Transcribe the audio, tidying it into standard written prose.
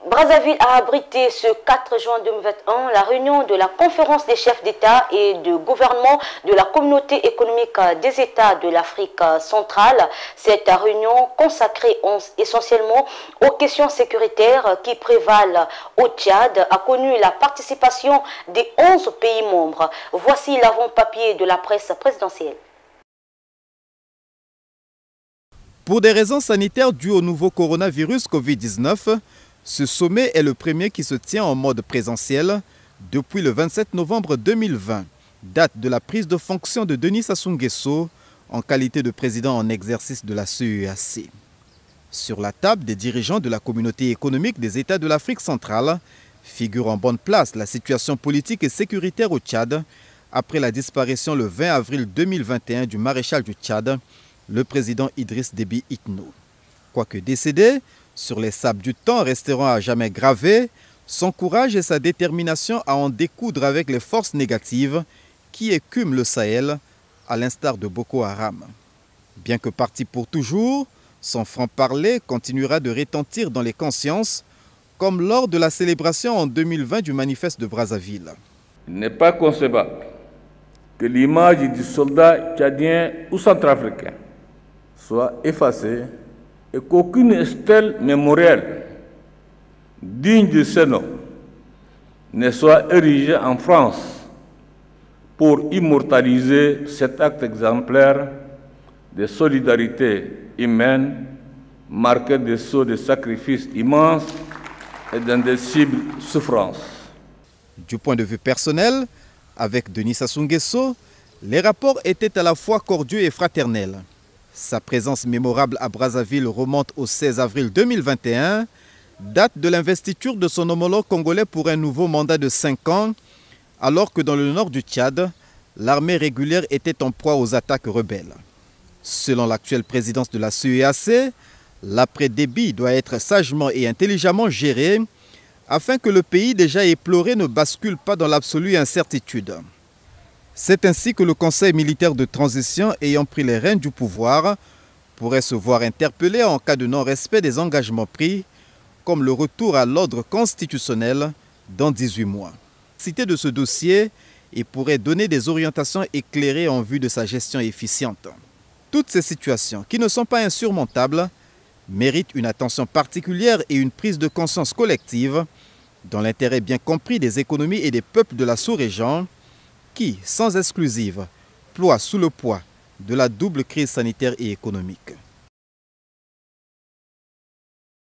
Brazzaville a abrité ce 4 juin 2021 la réunion de la conférence des chefs d'État et de gouvernement de la communauté économique des États de l'Afrique centrale. Cette réunion consacrée essentiellement aux questions sécuritaires qui prévalent au Tchad a connu la participation des 11 pays membres. Voici l'avant-papier de la presse présidentielle. Pour des raisons sanitaires dues au nouveau coronavirus Covid-19, ce sommet est le premier qui se tient en mode présentiel depuis le 27 novembre 2020, date de la prise de fonction de Denis Sassou Nguesso en qualité de président en exercice de la CEEAC. Sur la table des dirigeants de la communauté économique des États de l'Afrique centrale figure en bonne place la situation politique et sécuritaire au Tchad après la disparition le 20 avril 2021 du maréchal du Tchad, le président Idriss Déby Itno. Quoique décédé, sur les sables du temps resteront à jamais gravés son courage et sa détermination à en découdre avec les forces négatives qui écument le Sahel, à l'instar de Boko Haram. Bien que parti pour toujours, son franc-parler continuera de retentir dans les consciences, comme lors de la célébration en 2020 du manifeste de Brazzaville. Il n'est pas concevable que l'image du soldat tchadien ou centrafricain soit effacée et qu'aucune stèle mémorielle digne de ce nom ne soit érigée en France pour immortaliser cet acte exemplaire de solidarité humaine marqué de sauts de sacrifices immenses et d'indicibles souffrances. Du point de vue personnel, avec Denis Sassou Nguesso, les rapports étaient à la fois cordiaux et fraternels. Sa présence mémorable à Brazzaville remonte au 16 avril 2021, date de l'investiture de son homologue congolais pour un nouveau mandat de 5 ans, alors que dans le nord du Tchad, l'armée régulière était en proie aux attaques rebelles. Selon l'actuelle présidence de la CEEAC, l'après-Déby doit être sagement et intelligemment géré afin que le pays déjà éploré ne bascule pas dans l'absolue incertitude. C'est ainsi que le Conseil militaire de transition ayant pris les rênes du pouvoir pourrait se voir interpellé en cas de non-respect des engagements pris, comme le retour à l'ordre constitutionnel dans 18 mois. Cité de ce dossier et pourrait donner des orientations éclairées en vue de sa gestion efficiente. Toutes ces situations, qui ne sont pas insurmontables, méritent une attention particulière et une prise de conscience collective dans l'intérêt bien compris des économies et des peuples de la sous-région qui, sans exclusive, ploient sous le poids de la double crise sanitaire et économique.